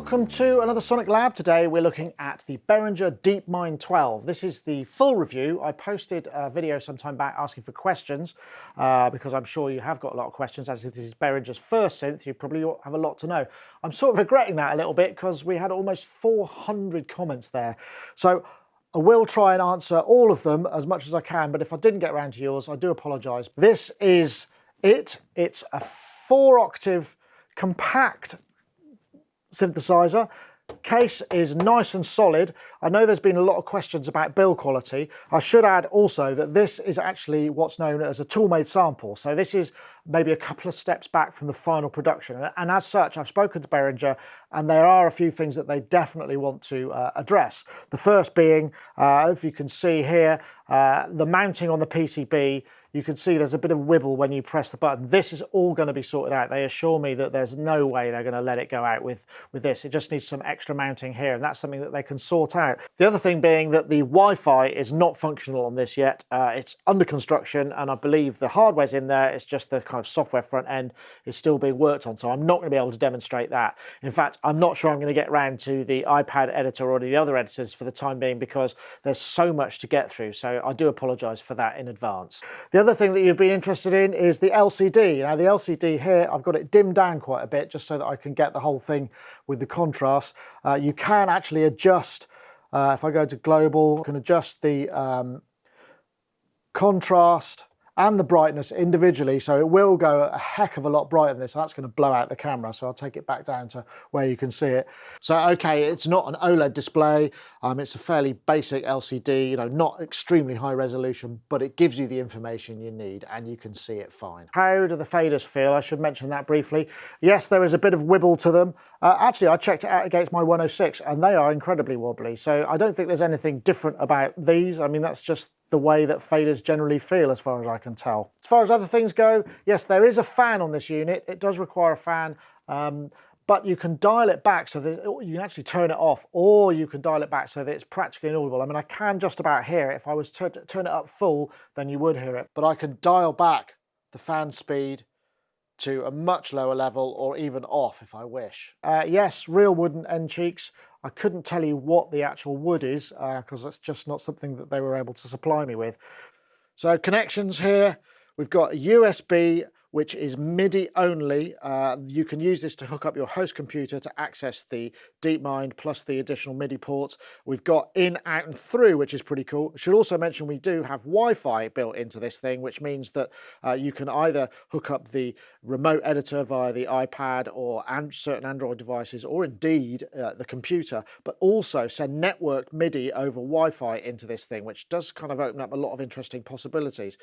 Welcome to another Sonic Lab. Today we're looking at the Behringer DeepMind 12. This is the full review. I posted a video sometime back asking for questions because I'm sure you have got a lot of questions. As this is Behringer's first synth, you probably have a lot to know. I'm sort of regretting that a little bit because we had almost 400 comments there. So I will try and answer all of them as much as I can, but if I didn't get around to yours, I do apologise. This is it. It's a 4-octave compact synthesizer. Case is nice and solid. I know there's been a lot of questions about build quality. I should add also that this is actually what's known as a tool-made sample. So this is maybe a couple of steps back from the final production. And as such, I've spoken to Behringer and there are a few things that they definitely want to address. The first being, if you can see here, the mounting on the PCB. You can see there's a bit of wibble when you press the button. This is all going to be sorted out. They assure me that there's no way they're going to let it go out with this. It just needs some extra mounting here, and that's something that they can sort out. The other thing being that the Wi-Fi is not functional on this yet. It's under construction, and I believe the hardware's in there. It's just the kind of software front end is still being worked on, so I'm not going to be able to demonstrate that. In fact, I'm not sure I'm going to get around to the iPad editor or the other editors for the time being because there's so much to get through, so I do apologise for that in advance. The other thing that you've been interested in is the LCD. Now the LCD here, I've got it dimmed down quite a bit just so that I can get the whole thing with the contrast. You can actually adjust, if I go to global, I can adjust the contrast and the brightness individually, so it will go a heck of a lot brighter than this. That's going to blow out the camera, so I'll take it back down to where you can see it. So okay, it's not an OLED display, it's a fairly basic LCD, you know, not extremely high resolution, but it gives you the information you need and you can see it fine. How do the faders feel? I should mention that briefly. Yes, there is a bit of wibble to them. Actually, I checked it out against my 106 and they are incredibly wobbly, so I don't think there's anything different about these. I mean, that's just the way that faders generally feel as far as I can tell. As far as other things go, yes, there is a fan on this unit. It does require a fan, but you can dial it back so that you can actually turn it off, or you can dial it back so that it's practically inaudible. I mean, I can just about hear it. If I was to turn it up full, then you would hear it. But I can dial back the fan speed to a much lower level or even off if I wish. Yes, real wooden end cheeks. I couldn't tell you what the actual wood is because that's just not something that they were able to supply me with. So connections here, we've got a USB, which is MIDI only. You can use this to hook up your host computer to access the DeepMind plus the additional MIDI ports. We've got in, out and through, which is pretty cool. I should also mention we do have Wi-Fi built into this thing, which means that you can either hook up the remote editor via the iPad or certain Android devices, or indeed the computer, but also send networked MIDI over Wi-Fi into this thing, which does kind of open up a lot of interesting possibilities.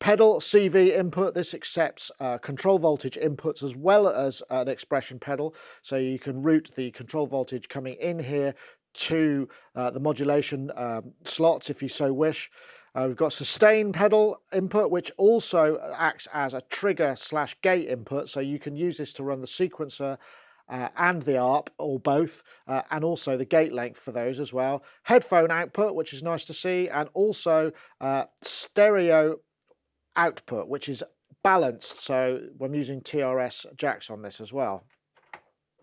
Pedal CV input, this accepts control voltage inputs as well as an expression pedal, so you can route the control voltage coming in here to the modulation slots if you so wish. We've got sustain pedal input, which also acts as a trigger / gate input, so you can use this to run the sequencer and the ARP, or both, and also the gate length for those as well. Headphone output, which is nice to see, and also stereo output, which is balanced, so I'm using TRS jacks on this as well.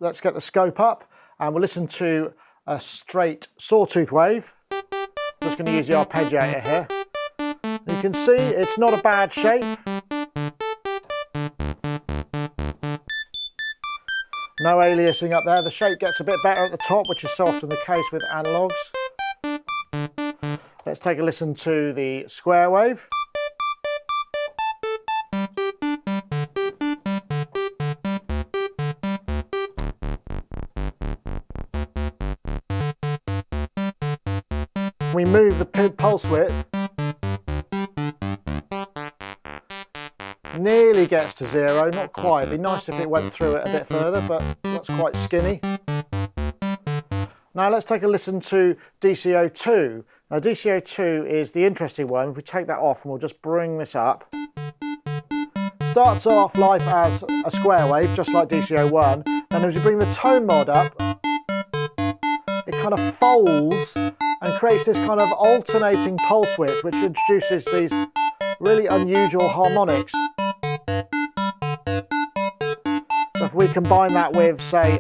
Let's get the scope up and we'll listen to a straight sawtooth wave. Just going to use the arpeggiator here. You can see it's not a bad shape. No aliasing up there. The shape gets a bit better at the top, which is so often the case with analogs. Let's take a listen to the square wave. We move the pulse width, nearly gets to 0, not quite. It'd be nice if it went through it a bit further, but that's quite skinny. Now let's take a listen to DCO2. Now DCO2 is the interesting one. If we take that off and we'll just bring this up. Starts off life as a square wave, just like DCO1. Then as you bring the tone mod up, it kind of folds and creates this kind of alternating pulse width, which introduces these really unusual harmonics. So if we combine that with, say,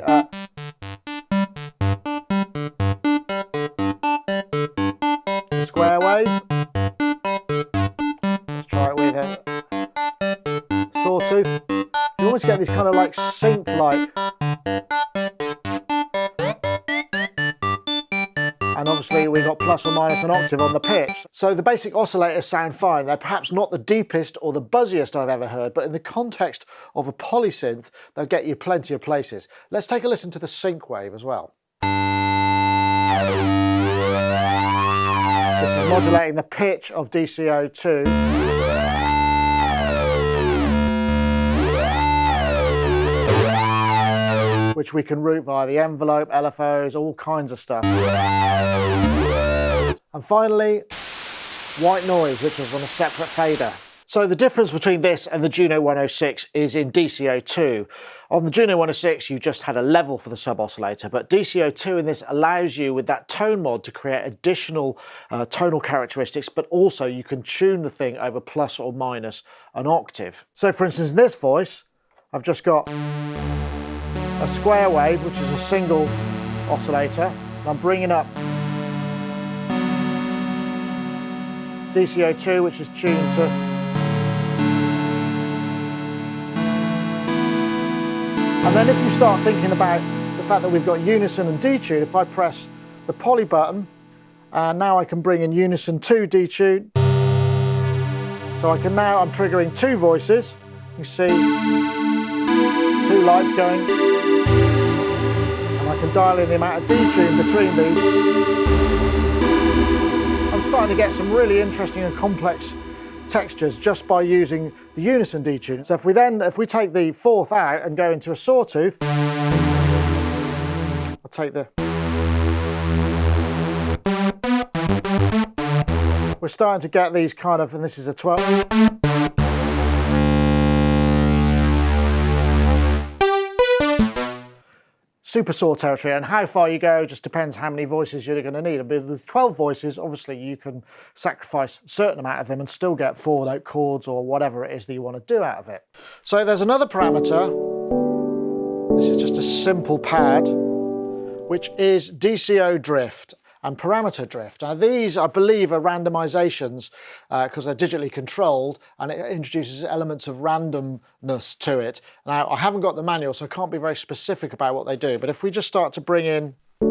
square wave. Let's try it with a sawtooth. You almost get these kind of like sync-like. And obviously we've got plus or minus an octave on the pitch. So the basic oscillators sound fine. They're perhaps not the deepest or the buzziest I've ever heard, but in the context of a polysynth, they'll get you plenty of places. Let's take a listen to the sync wave as well. This is modulating the pitch of DCO2. Which we can route via the envelope, LFOs, all kinds of stuff. And finally, white noise, which is on a separate fader. So the difference between this and the Juno 106 is in DCO2. On the Juno 106, you just had a level for the sub-oscillator, but DCO2 in this allows you, with that tone mod, to create additional tonal characteristics, but also you can tune the thing over plus or minus an octave. So for instance, in this voice, I've just got a square wave, which is a single oscillator, and I'm bringing up DCO2, which is tuned to and then if you start thinking about the fact that we've got unison and detune, if I press the poly button, and now I can bring in unison 2 detune, so I can now, I'm triggering 2 voices, you see 2 lights going, and I can dial in the amount of detune between these. I'm starting to get some really interesting and complex textures just by using the unison detune. So if we take the 4th out and go into a sawtooth, I'll take the, we're starting to get these kind of, and this is a 12. Super saw territory, and how far you go just depends how many voices you're going to need. And with 12 voices, obviously you can sacrifice a certain amount of them and still get 4-note chords or whatever it is that you want to do out of it. So there's another parameter. This is just a simple pad, which is DCO drift and parameter drift. Now these, I believe, are randomizations because they're digitally controlled, and it introduces elements of randomness to it. Now I haven't got the manual, so I can't be very specific about what they do, but if we just start to bring in a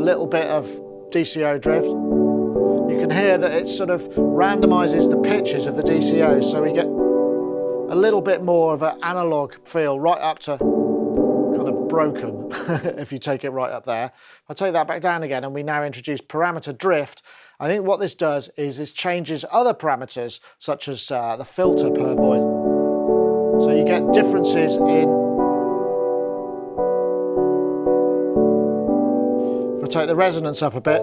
little bit of DCO drift, you can hear that it sort of randomizes the pitches of the DCO, so we get a little bit more of an analog feel right up to kind of broken if you take it right up there. If I take that back down again and we now introduce parameter drift, I think what this does is this changes other parameters such as the filter per voice. So you get differences in, if I take the resonance up a bit,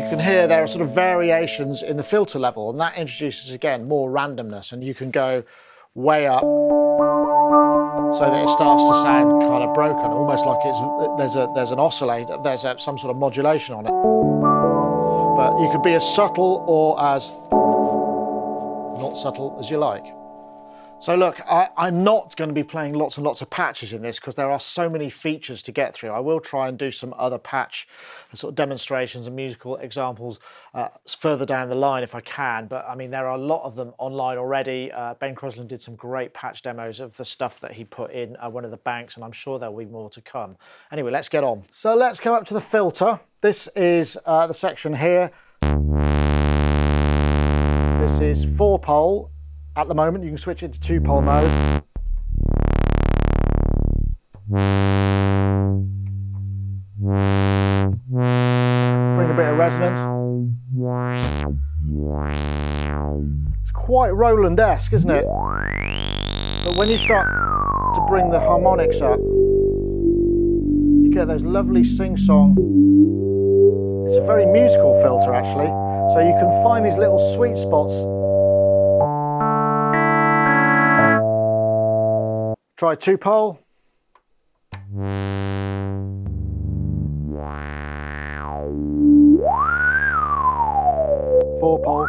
you can hear there are sort of variations in the filter level, and that introduces again more randomness, and you can go way up so that it starts to sound kind of broken, almost like there's an oscillator, there's some sort of modulation on it. But you can be as subtle or as not subtle as you like. So look, I'm not going to be playing lots and lots of patches in this because there are so many features to get through. I will try and do some other patch sort of demonstrations and musical examples further down the line if I can, but I mean there are a lot of them online already. Ben Crosland did some great patch demos of the stuff that he put in one of the banks, and I'm sure there'll be more to come. Anyway, let's get on. So let's come up to the filter. This is the section here. This is 4-pole. At the moment, you can switch it to 2-pole mode. Bring a bit of resonance. It's quite Roland-esque, isn't it? But when you start to bring the harmonics up, you get those lovely sing-song. It's a very musical filter, actually. So you can find these little sweet spots. Try 2-pole. 4-pole.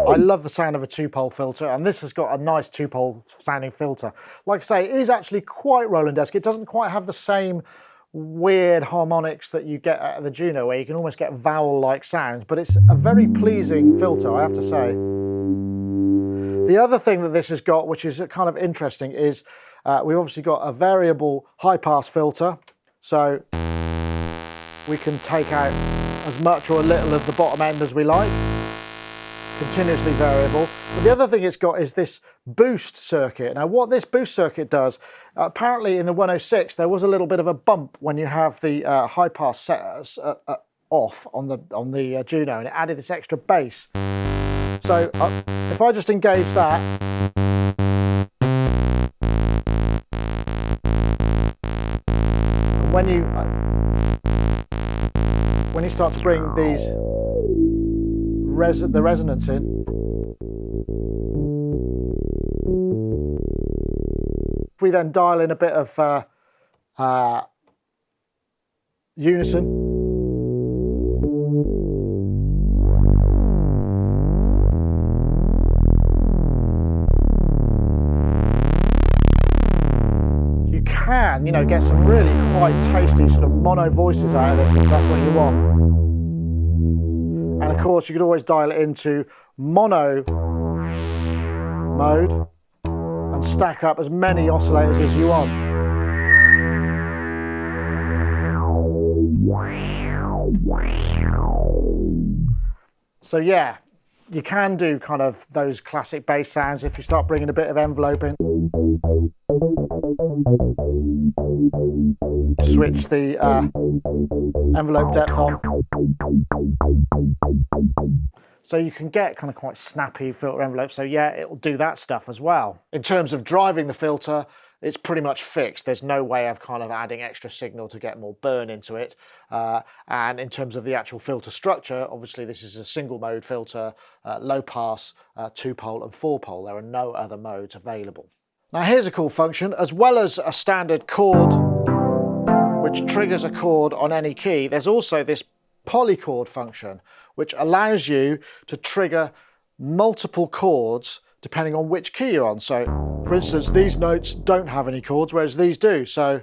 I love the sound of a 2-pole filter, and this has got a nice 2-pole sounding filter. Like I say, it is actually quite Roland-esque. It doesn't quite have the same weird harmonics that you get out of the Juno, where you can almost get vowel-like sounds, but it's a very pleasing filter, I have to say. The other thing that this has got, which is kind of interesting, is we've obviously got a variable high-pass filter, so we can take out as much or a little of the bottom end as we like, continuously variable. But the other thing it's got is this boost circuit. Now what this boost circuit does, apparently in the 106 there was a little bit of a bump when you have the high pass set off on the Juno, and it added this extra bass. So if I just engage that, when you start to bring these the resonance in, if we then dial in a bit of unison, you can, you know, get some really quite tasty sort of mono voices out of this if that's what you want. And of course you could always dial it into mono mode and stack up as many oscillators as you want. So yeah, you can do kind of those classic bass sounds if you start bringing a bit of envelope in. Switch the envelope depth on. So you can get kind of quite snappy filter envelopes. So yeah, it'll do that stuff as well. In terms of driving the filter, it's pretty much fixed. There's no way of kind of adding extra signal to get more burn into it. And in terms of the actual filter structure, obviously this is a single mode filter, low pass, 2-pole and 4-pole. There are no other modes available. Now here's a cool function. As well as a standard chord, which triggers a chord on any key, there's also this polychord function, which allows you to trigger multiple chords depending on which key you're on. So for instance, these notes don't have any chords, whereas these do. So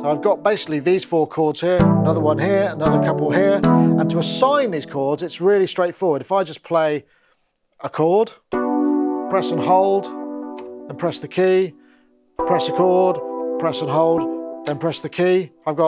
I've got basically these 4 chords here, another one here, another couple here, and to assign these chords, it's really straightforward. If I just play a chord, press and hold, then press the key, press a chord, press and hold, then press the key, I've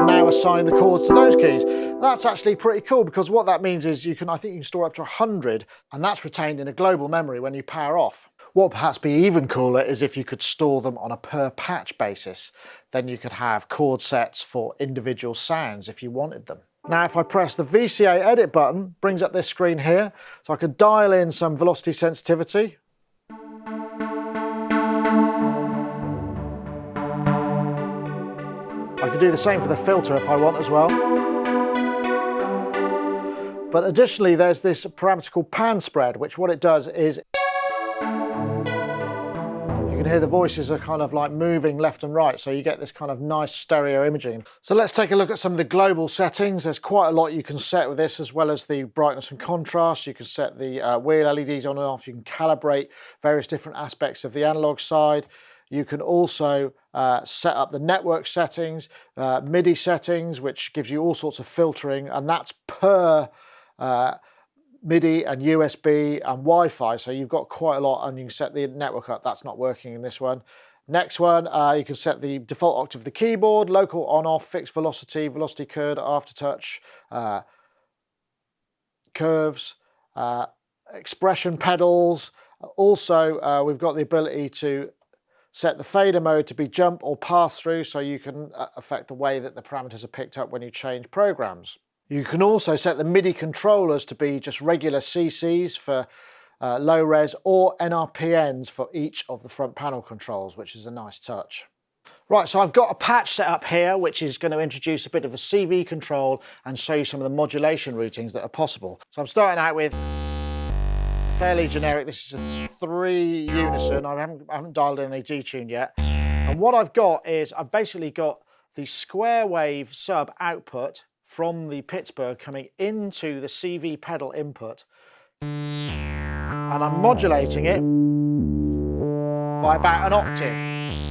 now assigned the chords to those keys. That's actually pretty cool, because what that means is I think you can store up to 100, and that's retained in a global memory when you power off. What would perhaps be even cooler is if you could store them on a per patch basis. Then you could have chord sets for individual sounds if you wanted them. Now if I press the VCA edit button, brings up this screen here, so I could dial in some velocity sensitivity. I could do the same for the filter if I want as well. But additionally there's this parameter called pan spread, which what it does is you can hear the voices are kind of like moving left and right, so you get this kind of nice stereo imaging. So let's take a look at some of the global settings. There's quite a lot you can set with this, as well as the brightness and contrast. You can set the wheel LEDs on and off. You can calibrate various different aspects of the analog side. You can also set up the network settings, MIDI settings, which gives you all sorts of filtering, and that's per MIDI and USB and Wi-Fi, so you've got quite a lot, and you can set the network up. That's not working in this one. Next one, you can set the default octave of the keyboard, local on-off, fixed velocity, velocity curve, aftertouch, curves, expression pedals. Also, we've got the ability to set the fader mode to be jump or pass through, so you can affect the way that the parameters are picked up when you change programs. You can also set the MIDI controllers to be just regular CCs for low res, or NRPNs for each of the front panel controls, which is a nice touch. Right, so I've got a patch set up here, which is going to introduce a bit of the CV control and show you some of the modulation routings that are possible. So I'm starting out with fairly generic. This is a 3 unison. I haven't dialed in any detune yet. And what I've got is I've basically got the square wave sub output from the Pittsburgh coming into the CV pedal input. and I'm modulating it by about an octave.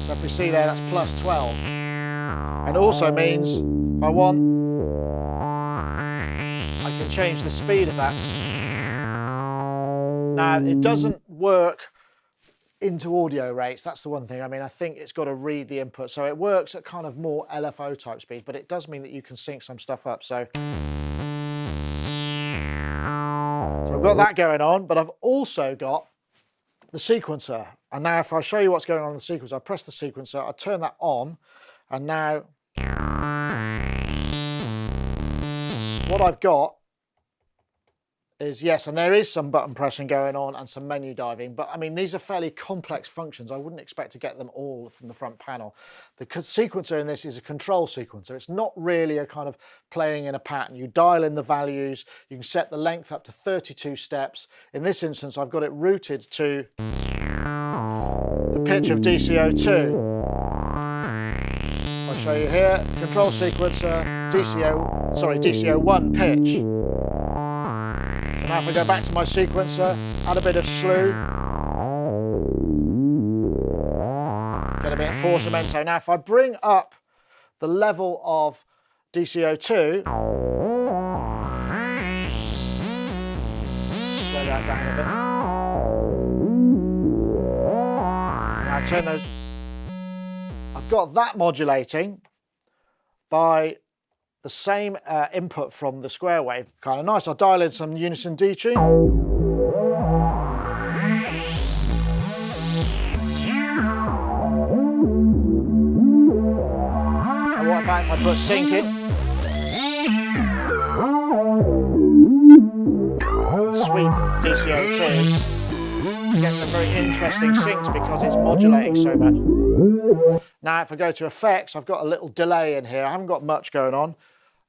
So if we see there, that's plus 12. And it also means if I want, I can change the speed of that. Now, it doesn't work into audio rates, that's the one thing. I mean, I think it's got to read the input, so it works at kind of more LFO type speed, but it does mean that you can sync some stuff up. So I've got that going on, but I've also got the sequencer. And now if I show you what's going on in the sequencer, I press the sequencer, I turn that on, and now what I've got is, yes, and there is some button pressing going on and some menu diving, but I mean, these are fairly complex functions. I wouldn't expect to get them all from the front panel. The sequencer in this is a control sequencer. It's not really a kind of playing in a pattern. You dial in the values, you can set the length up to 32 steps. In this instance, I've got it routed to the pitch of DCO2. I'll show you here, control sequencer, DCO1 pitch. Now if I go back to my sequencer, add a bit of slew, get a bit of portamento. Now if I bring up the level of DCO2, slow that down a bit. Now turn those, I've got that modulating by the same input from the square wave. Kind of nice. I'll dial in some unison detune. And what about if I put sync in? Sweep DCO2. You get some very interesting syncs because it's modulating so much. Now if I go to effects, I've got a little delay in here. I haven't got much going on.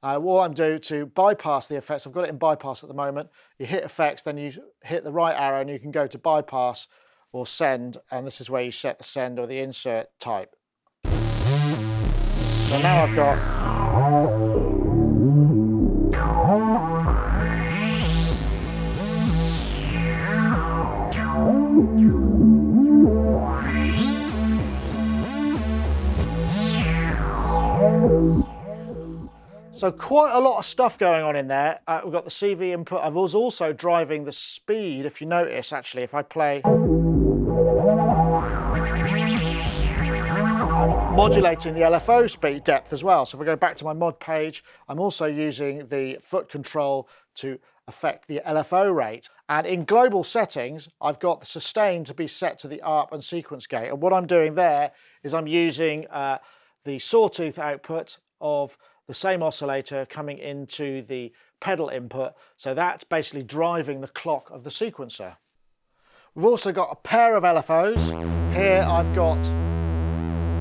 What I'm doing to bypass the effects, I've got it in bypass at the moment. You hit effects, then you hit the right arrow and you can go to bypass or send, and this is where you set the send or the insert type. So now I've got so quite a lot of stuff going on in there. We've got the CV input. I was also driving the speed, if you notice, actually, if I play, I'm modulating the LFO speed depth as well. So if I go back to my mod page, I'm also using the foot control to affect the LFO rate. And in global settings, I've got the sustain to be set to the ARP and sequence gate. And what I'm doing there is I'm using the sawtooth output of the same oscillator coming into the pedal input. So that's basically driving the clock of the sequencer. We've also got a pair of LFOs. Here I've got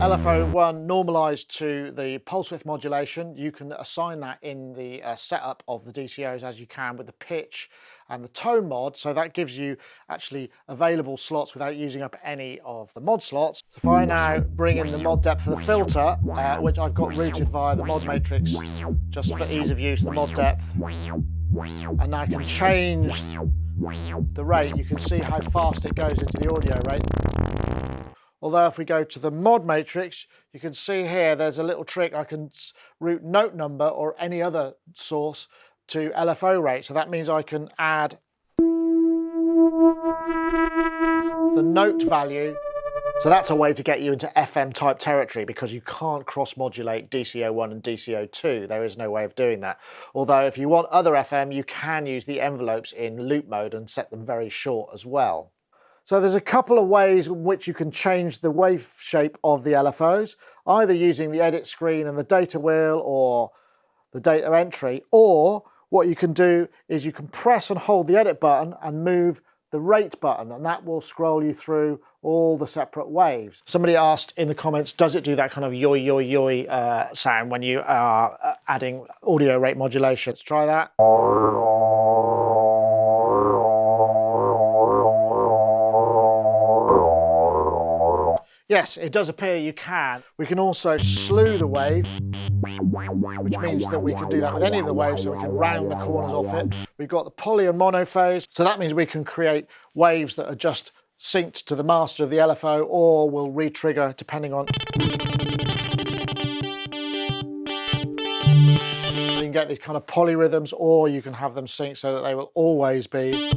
LFO 1 normalized to the pulse width modulation. You can assign that in the setup of the DCOs as you can with the pitch and the tone mod. So that gives you actually available slots without using up any of the mod slots. So if I now bring in the mod depth for the filter, which I've got routed via the mod matrix, just for ease of use, the mod depth, and now I can change the rate. You can see how fast it goes into the audio rate. Although if we go to the mod matrix, you can see here there's a little trick. I can route note number or any other source to LFO rate. So that means I can add the note value. So that's a way to get you into FM type territory because you can't cross modulate DCO1 and DCO2. There is no way of doing that. Although if you want other FM, you can use the envelopes in loop mode and set them very short as well. So there's a couple of ways in which you can change the wave shape of the LFOs, either using the edit screen and the data wheel or the data entry, or what you can do is you can press and hold the edit button and move the rate button, and that will scroll you through all the separate waves. Somebody asked in the comments, does it do that kind of yoy yoy yoy sound when you are adding audio rate modulation? Let's try that. Yes, it does appear you can. We can also slew the wave. which means that we can do that with any of the waves, so we can round the corners off it. We've got the poly and mono phase, so that means we can create waves that are just synced to the master of the LFO, or will re-trigger depending on... So you can get these kind of polyrhythms, or you can have them synced so that they will always be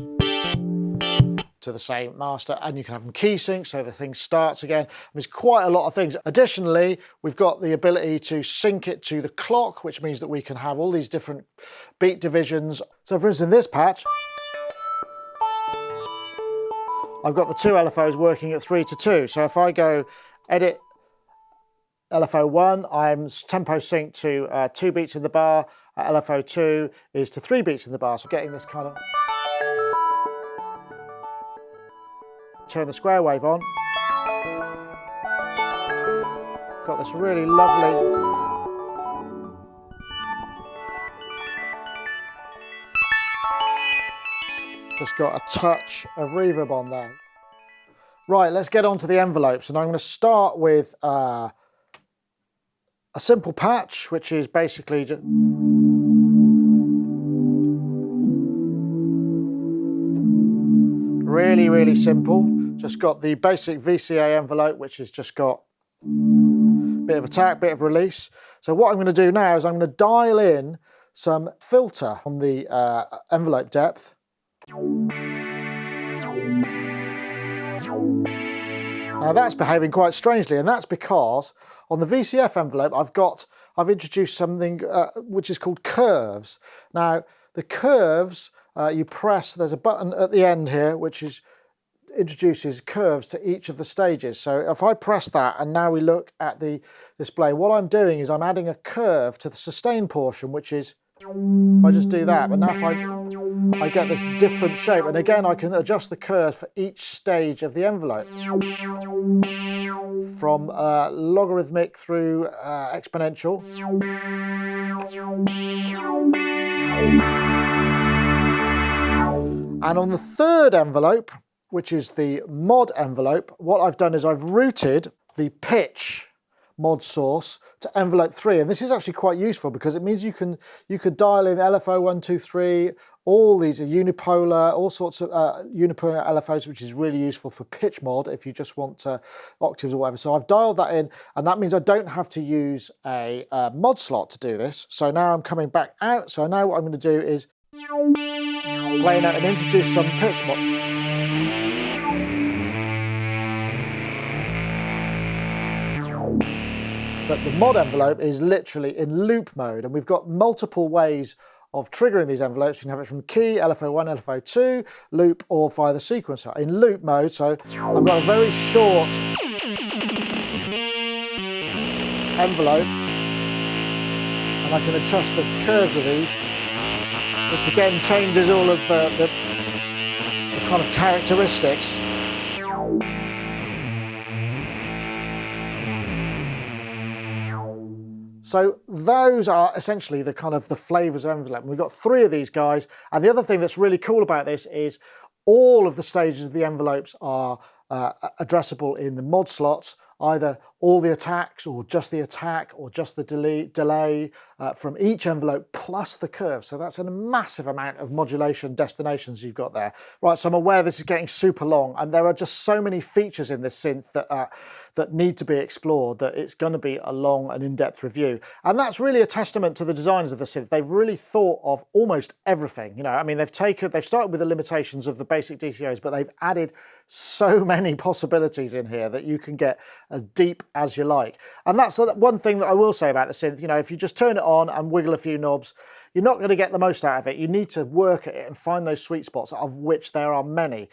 to the same master, and you can have them key sync so the thing starts again. There's quite a lot of things. Additionally, we've got the ability to sync it to the clock, which means that we can have all these different beat divisions. So for instance, in this patch, I've got the two LFOs working at 3:2. So if I go edit LFO 1, I'm tempo synced to 2 beats in the bar. LFO 2 is to 3 beats in the bar. So getting this kind of... Turn the square wave on. Got this really lovely... Just got a touch of reverb on there. Right, let's get on to the envelopes, and I'm going to start with a simple patch, which is basically just... Really, really simple. Just got the basic VCA envelope, which has just got a bit of attack, bit of release. So what I'm going to do now is I'm going to dial in some filter on the envelope depth. Now that's behaving quite strangely, and that's because on the VCF envelope I've introduced something which is called curves. Now the curves, you press, there's a button at the end here which introduces curves to each of the stages. So if I press that and now we look at the display, what I'm doing is I'm adding a curve to the sustain portion, which is, if I just do that, but now if I get this different shape, and again I can adjust the curves for each stage of the envelope, from logarithmic through exponential. And on the third envelope, which is the mod envelope, what I've done is I've routed the pitch mod source to envelope 3, and this is actually quite useful because it means you could dial in LFO 1, 2, 3, all these are unipolar, all sorts of unipolar LFOs, which is really useful for pitch mod if you just want octaves or whatever. So I've dialed that in, and that means I don't have to use a mod slot to do this. So now I'm coming back out. So now what I'm going to do is play out and introduce some pitch mod. But the mod envelope is literally in loop mode, and we've got multiple ways of triggering these envelopes. You can have it from key, LFO 1, LFO 2, loop, or via the sequencer. In loop mode, so I've got a very short envelope, and I can adjust the curves of these, which again changes all of the kind of characteristics. So those are essentially the kind of the flavors of envelope. And we've got 3 of these guys. And the other thing that's really cool about this is all of the stages of the envelopes are addressable in the mod slots, either all the attacks or just the attack or just the delay from each envelope plus the curve. So that's a massive amount of modulation destinations you've got there. Right, so I'm aware this is getting super long, and there are just so many features in this synth that need to be explored that it's going to be a long and in-depth review. And that's really a testament to the designers of the synth. They've really thought of almost everything. You know, I mean, they've started with the limitations of the basic DCOs, but they've added so many possibilities in here that you can get as deep as you like. And that's one thing that I will say about the synth. You know, if you just turn it on and wiggle a few knobs, you're not going to get the most out of it. You need to work at it and find those sweet spots, of which there are many.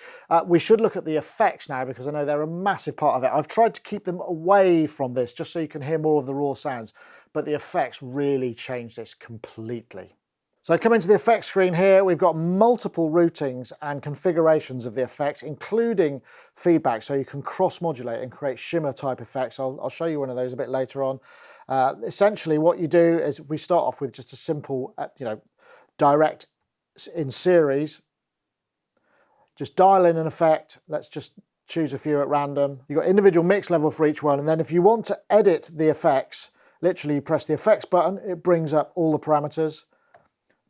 We should look at the effects now, because I know they're a massive part of it. I've tried to keep them away from this just so you can hear more of the raw sounds, but the effects really change this completely. So coming to the effects screen here, we've got multiple routings and configurations of the effects, including feedback, so you can cross-modulate and create shimmer type effects. I'll show you one of those a bit later on. Essentially what you do is, if we start off with just a simple, direct in series, just dial in an effect. Let's just choose a few at random. You've got individual mix level for each one, and then if you want to edit the effects, Literally you press the effects button, it brings up all the parameters.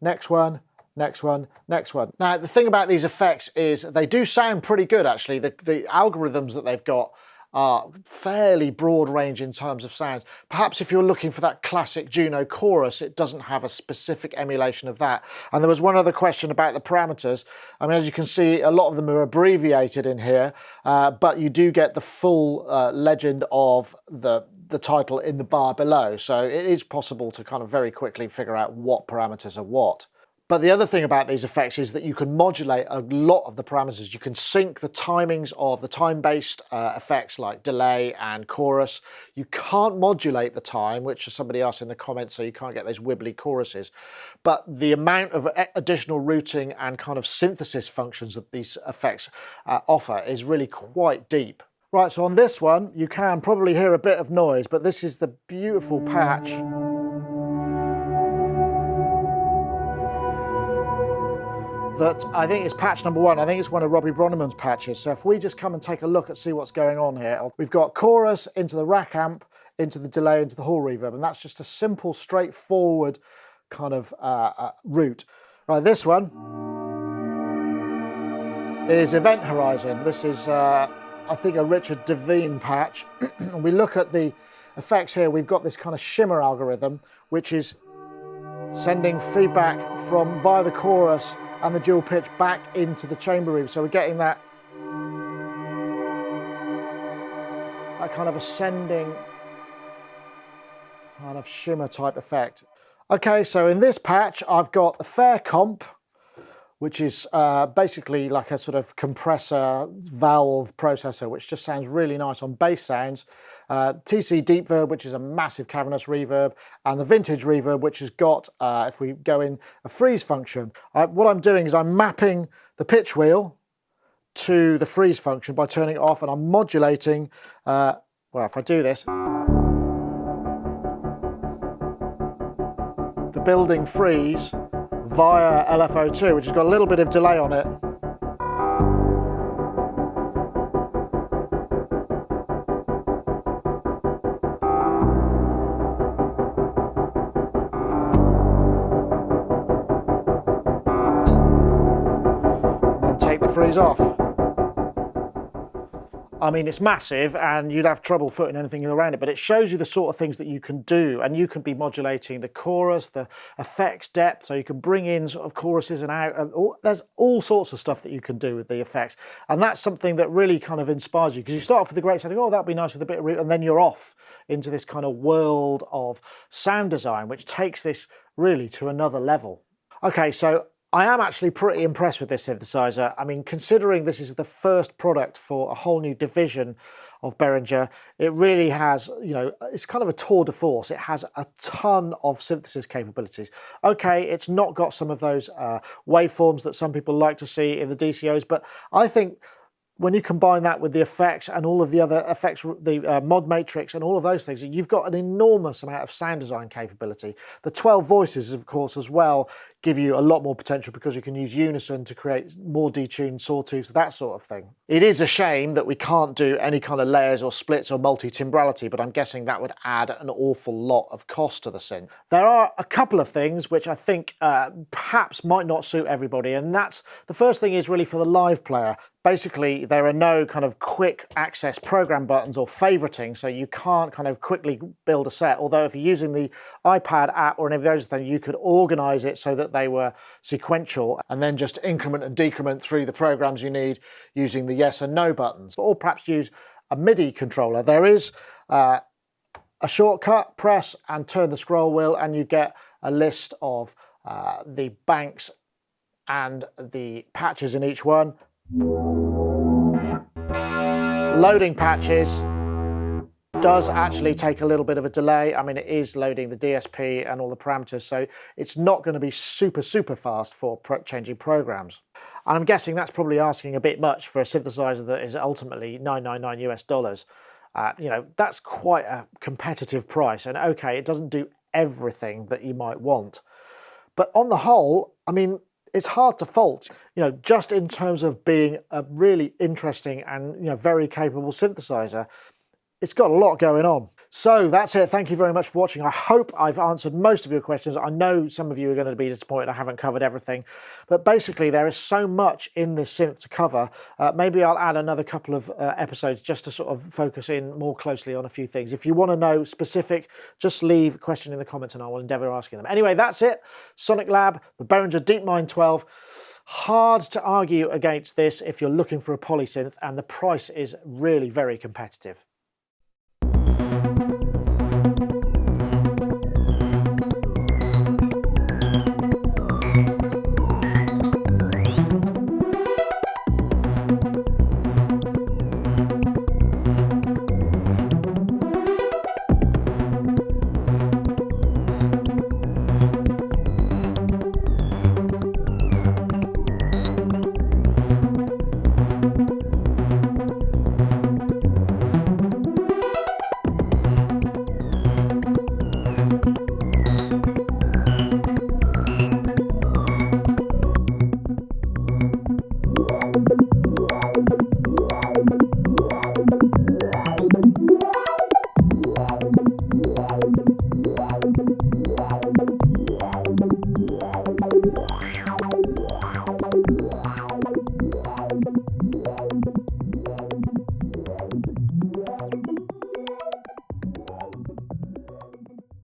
Next one, next one, next one. Now, the thing about these effects is they do sound pretty good, actually. The algorithms that they've got are fairly broad range in terms of sounds. Perhaps if you're looking for that classic Juno chorus, it doesn't have a specific emulation of that. And there was one other question about the parameters. I mean, as you can see, a lot of them are abbreviated in here, but you do get the full legend of the title in the bar below. So it is possible to kind of very quickly figure out what parameters are what. But the other thing about these effects is that you can modulate a lot of the parameters. You can sync the timings of the time-based effects like delay and chorus. You can't modulate the time, which somebody asked in the comments, so you can't get those wibbly choruses. But the amount of additional routing and kind of synthesis functions that these effects offer is really quite deep. Right, so on this one, you can probably hear a bit of noise, but this is the beautiful patch that I think is patch number 1. I think it's one of Robbie Bronneman's patches. So if we just come and take a look and see what's going on here, we've got chorus into the rack amp, into the delay, into the hall reverb, and that's just a simple, straightforward kind of route. Right, this one is Event Horizon. This is, I think, a Richard Devine patch. And we look at the effects here, we've got this kind of shimmer algorithm, which is sending feedback from via the chorus and the dual pitch back into the chamber reverb. So we're getting that kind of ascending kind of shimmer type effect. Okay, so in this patch I've got the Fair Comp, which is basically like a sort of compressor valve processor, which just sounds really nice on bass sounds. TC Deep Verb, which is a massive cavernous reverb, and the Vintage Reverb, which has got, if we go in, a freeze function. What I'm doing is I'm mapping the pitch wheel to the freeze function by turning it off, and I'm modulating, well, if I do this, the building freeze via LFO2, which has got a little bit of delay on it. And then take the freeze off. I mean, it's massive and you'd have trouble footing anything around it, but it shows you the sort of things that you can do, and you can be modulating the chorus, the effects depth, so you can bring in sort of choruses and out. There's all sorts of stuff that you can do with the effects, and that's something that really kind of inspires you, because you start off with the great sounding, oh, that'd be nice with a bit of and then you're off into this kind of world of sound design, which takes this really to another level. Okay, so I am actually pretty impressed with this synthesizer. I mean, considering this is the first product for a whole new division of Behringer, it really has, you know, it's kind of a tour de force. It has a ton of synthesis capabilities. Okay, it's not got some of those waveforms that some people like to see in the DCOs, but I think when you combine that with the effects and all of the other effects, the mod matrix and all of those things, you've got an enormous amount of sound design capability. The 12 voices, of course, as well, give you a lot more potential because you can use unison to create more detuned sawtooths, that sort of thing. It is a shame that we can't do any kind of layers or splits or multi-timbrality, but I'm guessing that would add an awful lot of cost to the synth. There are a couple of things which I think perhaps might not suit everybody, and that's, the first thing is really for the live player. Basically, there are no kind of quick access program buttons or favoriting, so you can't kind of quickly build a set. Although if you're using the iPad app or any of those things, you could organize it so that they were sequential and then just increment and decrement through the programs you need using the yes and no buttons. Or perhaps use a MIDI controller. There is a shortcut, press and turn the scroll wheel, and you get a list of the banks and the patches in each one. Loading patches does actually take a little bit of a delay. I mean, it is loading the DSP and all the parameters, so it's not going to be super fast for changing programs. And I'm guessing that's probably asking a bit much for a synthesizer that is ultimately $999 US. You know, that's quite a competitive price, and okay, it doesn't do everything that you might want, but on the whole, I mean, it's hard to fault, you know, just in terms of being a really interesting and, you know, very capable synthesizer. It's got a lot going on. So that's it. Thank you very much for watching. I hope I've answered most of your questions. I know some of you are going to be disappointed I haven't covered everything, but basically there is so much in this synth to cover. Maybe I'll add another couple of episodes just to sort of focus in more closely on a few things. If you want to know specific, just leave a question in the comments and I will endeavour asking them. Anyway, that's it. SonicLAB, the Behringer DeepMind 12. Hard to argue against this if you're looking for a polysynth, and the price is really very competitive.